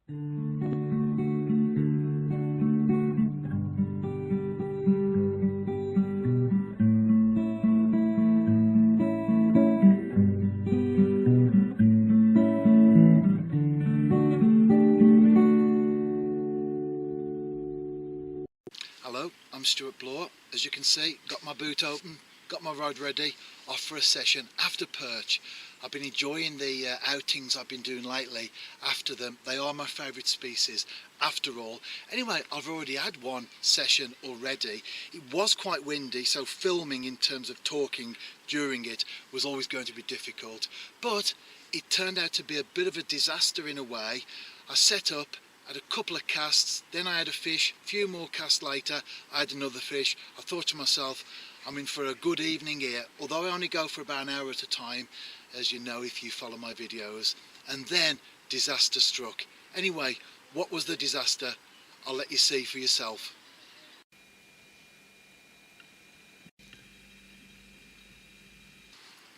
Hello, I'm Stuart Bloor. As you can see, got my boot open, got my rod ready, off for a session after perch. I've been enjoying the outings I've been doing lately after them. They are my favourite species after all. Anyway, I've already had one session already. It was quite windy, so filming in terms of talking during it was always going to be difficult. But it turned out to be a bit of a disaster in a way. I set up, had a couple of casts, then I had a fish, a few more casts later I had another fish. I thought to myself, I'm in for a good evening here, although I only go for about an hour at a time, as you know if you follow my videos. And then disaster struck. Anyway, what was the disaster? I'll let you see for yourself.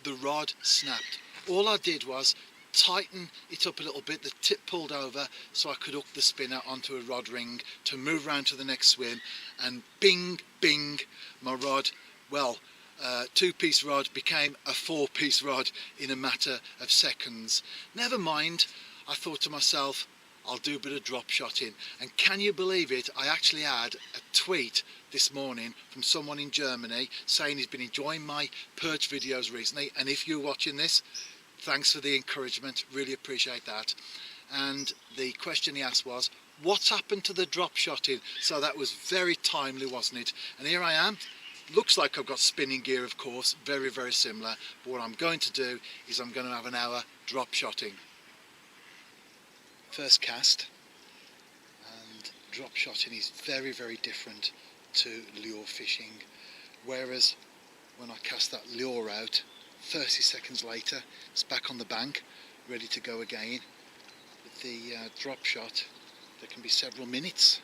The rod snapped. All I did was tighten it up a little bit, the tip pulled over so I could hook the spinner onto a rod ring to move around to the next swim, and bing, bing, my rod, well, two-piece rod became a four-piece rod in a matter of seconds. Never mind, I thought to myself, I'll do a bit of drop shotting. And can you believe it, I actually had a tweet this morning from someone in Germany saying he's been enjoying my perch videos recently, and if you're watching this, thanks for the encouragement, really appreciate that. And the question he asked was, what's happened to the drop shotting? So that was very timely, wasn't it? And here I am. Looks like I've got spinning gear, of course, very, very similar. But what I'm going to do is I'm going to have an hour drop shotting. First cast, and drop shotting is very, very different to lure fishing. Whereas when I cast that lure out, 30 seconds later it's back on the bank ready to go again. With the drop shot there can be several minutes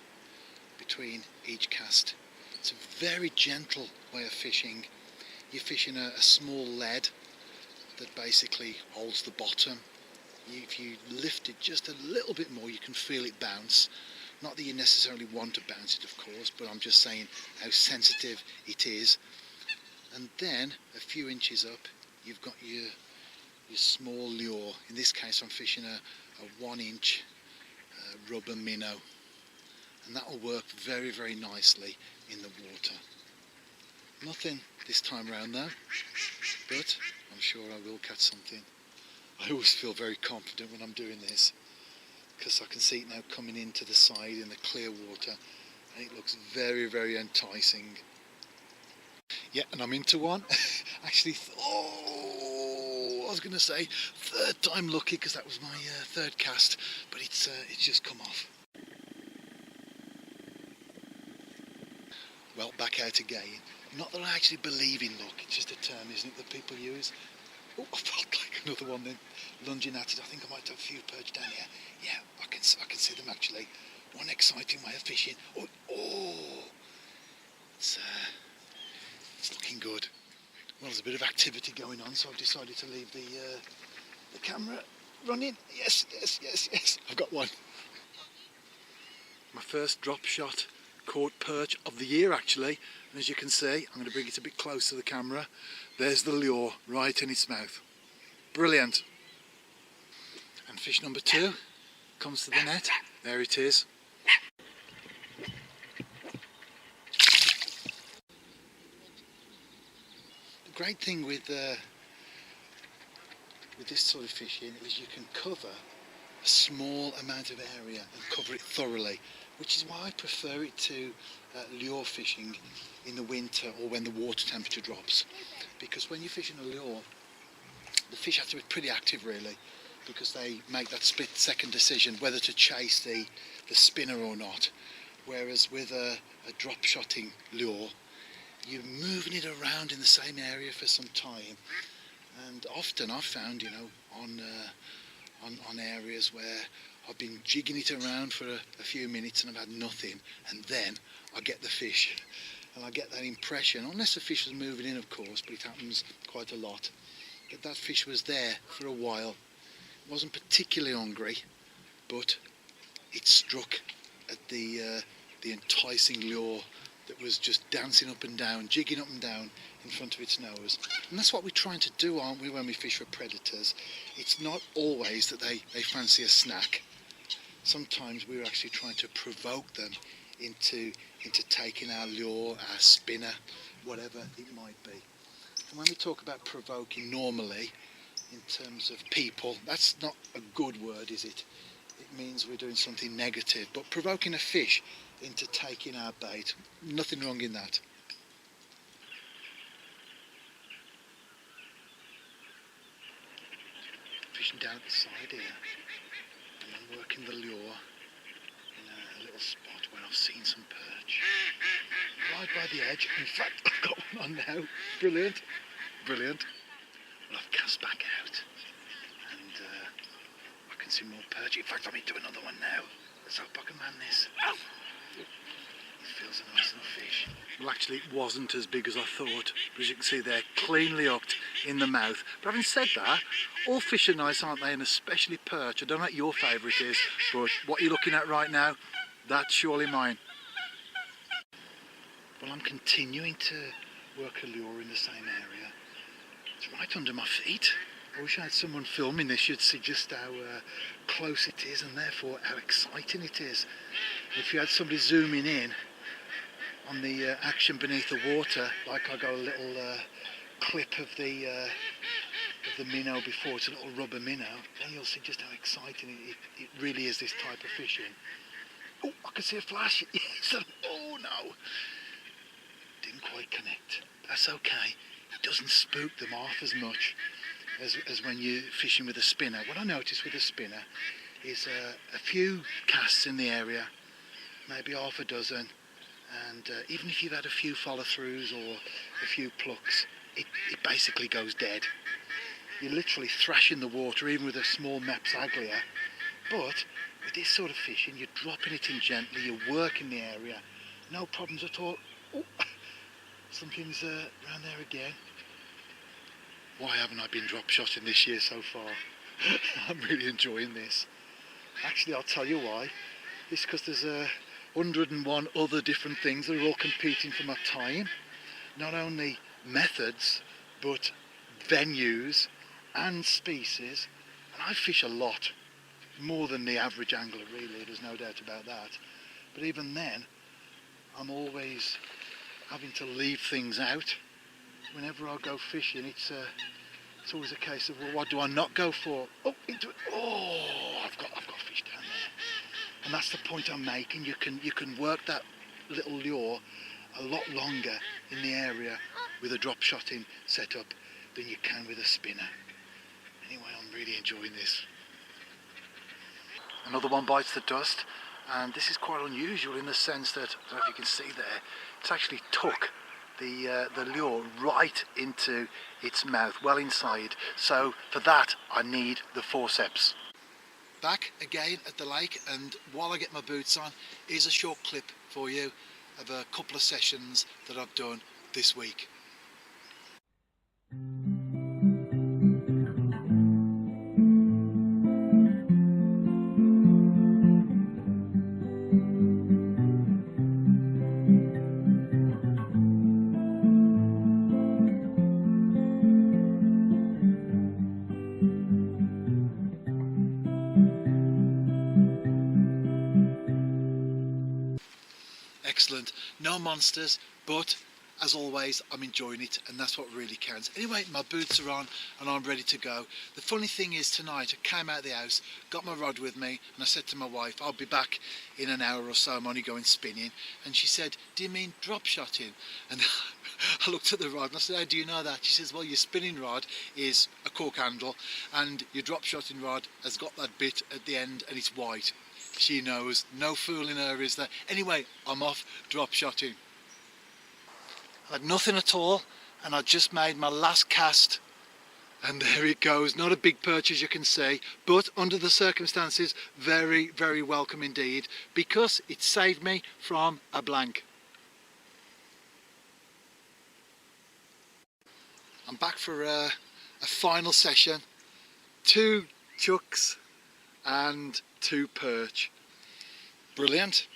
between each cast. It's a very gentle way of fishing. You're fishing a small lead that basically holds the bottom. If you lift it just a little bit more you can feel it bounce. Not that you necessarily want to bounce it, of course, but I'm just saying how sensitive it is. And then a few inches up you've got your small lure. In this case I'm fishing a 1-inch rubber minnow, and that will work very, very nicely in the water. Nothing this time round though, but I'm sure I will catch something. I always feel very confident when I'm doing this because I can see it now coming into the side in the clear water, and it looks very, very enticing. Yeah, and I'm into one. Actually, I was going to say third time lucky because that was my third cast, but it's just come off. Well, back out again. Not that I actually believe in luck, it's just a term, isn't it, that people use. Oh, I felt like another one then, lunging at it. I think I might have a few perch down here. Yeah, I can see them actually. One exciting way of fishing. Oh, it's looking good. Well, there's a bit of activity going on, so I've decided to leave the camera running. Yes, I've got one. My first drop shot caught perch of the year actually, and as you can see, I'm going to bring it a bit close to the camera. There's the lure right in its mouth. Brilliant. And fish number 2 comes to the net. There it is. The great thing with this sort of fishing is you can cover a small amount of area and cover it thoroughly, which is why I prefer it to lure fishing in the winter or when the water temperature drops. Because when you're fishing a lure, the fish have to be pretty active really, because they make that split-second decision whether to chase the spinner or not. Whereas with a drop-shotting lure, you're moving it around in the same area for some time, and often I've found, you know, on areas where I've been jigging it around for a few minutes and I've had nothing, and then I get the fish, and I get that impression, unless the fish was moving in of course, but it happens quite a lot, that fish was there for a while. It wasn't particularly hungry, but it struck at the enticing lure that was just dancing up and down, jigging up and down in front of its nose. And that's what we're trying to do, aren't we, when we fish for predators? It's not always that they fancy a snack. Sometimes we're actually trying to provoke them into taking our lure, our spinner, whatever it might be. And when we talk about provoking normally, in terms of people, that's not a good word, is it? It means we're doing something negative. But provoking a fish into taking our bait, nothing wrong in that. Fishing down at the side here, and I'm working the lure in a little spot where I've seen some perch. Right by the edge. In fact, I've got one on now. Brilliant, brilliant. Well, I've cast back out, and I can see more perch. In fact, I'm into another one now. Let's hope I can man this. It feels a nice enough fish. Well, actually, it wasn't as big as I thought. But as you can see, they're cleanly hooked in the mouth. But having said that, all fish are nice, aren't they? And especially perch. I don't know what your favourite is, but what you're looking at right now, that's surely mine. Well, I'm continuing to work a lure in the same area. It's right under my feet. I wish I had someone filming this. You'd see just how close it is, and therefore how exciting it is. If you had somebody zooming in on the action beneath the water, like I got a little clip of the minnow before, it's a little rubber minnow, then you'll see just how exciting it really is, this type of fishing. Oh, I can see a flash. Yes. Oh no, didn't quite connect. That's okay. It doesn't spook them off as much as when you're fishing with a spinner. What I noticed with a spinner is a few casts in the area, maybe half a dozen, and even if you've had a few follow-throughs or a few plucks, it basically goes dead. You're literally thrashing the water, even with a small Mepsaglia. But with this sort of fishing, you're dropping it in gently, you're working the area, no problems at all. Oh, something's around there again. Why haven't I been drop shotting this year so far? I'm really enjoying this. Actually, I'll tell you why. It's because there's 101 other different things that are all competing for my time. Not only methods, but venues and species. And I fish a lot, more than the average angler really, there's no doubt about that. But even then, I'm always having to leave things out. Whenever I go fishing, it's always a case of, well, what do I not go for? Oh, I've got fish down there. And that's the point I'm making. You can work that little lure a lot longer in the area with a drop shotting setup than you can with a spinner. Anyway, I'm really enjoying this. Another one bites the dust, and this is quite unusual in the sense that, I don't know if you can see there, it's actually took the lure right into its mouth, well inside. So for that, I need the forceps. Back again at the lake, and while I get my boots on, here's a short clip for you of a couple of sessions that I've done this week. Excellent, no monsters, but as always I'm enjoying it, and that's what really counts. Anyway, my boots are on and I'm ready to go. The funny thing is, tonight I came out of the house, got my rod with me, and I said to my wife, I'll be back in an hour or so, I'm only going spinning. And she said, do you mean drop shotting? And I looked at the rod and I said, how do you know that? She says, well, your spinning rod is a cork handle and your drop shotting rod has got that bit at the end and it's white. She knows, no fooling her, is there? Anyway, I'm off drop shotting. I had nothing at all, and I just made my last cast, and there it goes. Not a big perch, as you can see, but under the circumstances, very, very welcome indeed, because it saved me from a blank. I'm back for a final session. 2 chucks and 2 perch. Brilliant.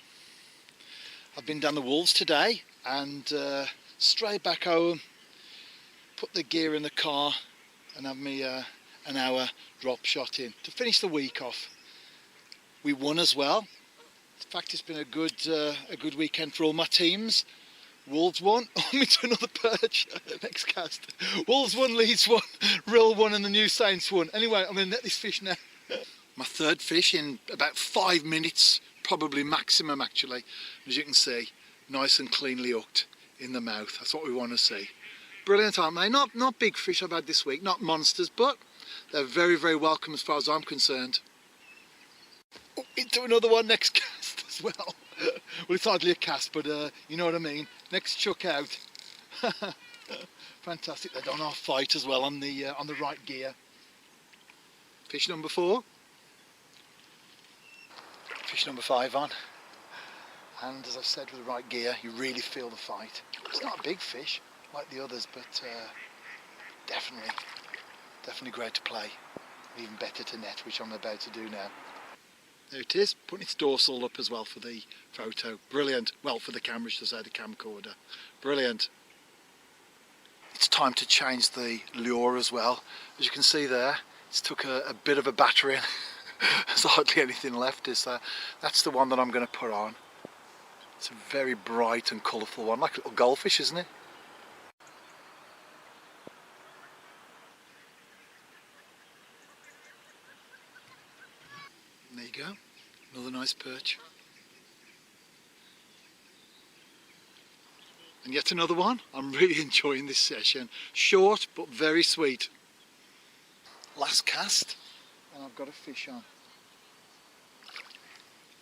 I've been down the Wolves today and straight back home, put the gear in the car and have me an hour drop shot in to finish the week off. We won as well. In fact, it's been a good weekend for all my teams. Wolves won, on me to another perch, next cast. Wolves won, Leeds won, Rill won and the New Saints won. Anyway, I'm going to net this fish now. My third fish in about 5 minutes, probably maximum actually. As you can see, nice and cleanly hooked in the mouth. That's what we want to see. Brilliant, aren't they? Not big fish I've had this week, not monsters, but they're very, very welcome as far as I'm concerned. Oh, into another one next cast as well. Well, it's hardly a cast, but you know what I mean. Next chuck out. Fantastic. They're on our fight as well on the right gear. Fish number 4. Fish number 5 on. And as I said, with the right gear, you really feel the fight. It's not a big fish like the others, but definitely great to play. Even better to net, which I'm about to do now. There it is, putting its dorsal up as well for the photo. Brilliant. Well, for the camera, should I say, the camcorder. Brilliant. It's time to change the lure as well. As you can see there, it's took a bit of a battering. There's hardly anything left. That's the one that I'm going to put on. It's a very bright and colourful one, like a little goldfish, isn't it? There you go, another nice perch. And yet another one. I'm really enjoying this session. Short but very sweet. Last cast and I've got a fish on.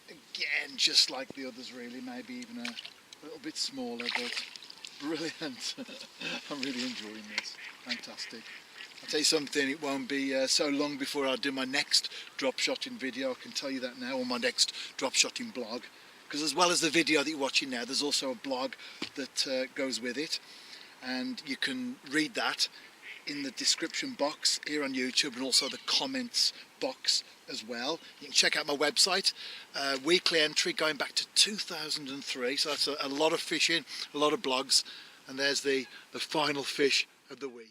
Again, just like the others really, maybe even a little bit smaller, but brilliant. I'm really enjoying this. Fantastic. I'll tell you something, it won't be so long before I do my next drop shotting video, I can tell you that now, or my next drop shotting blog. Because as well as the video that you're watching now, there's also a blog that goes with it. And you can read that in the description box here on YouTube and also the comments box as well. You can check out my website, weekly entry going back to 2003. So that's a lot of fishing, a lot of blogs. And there's the final fish of the week.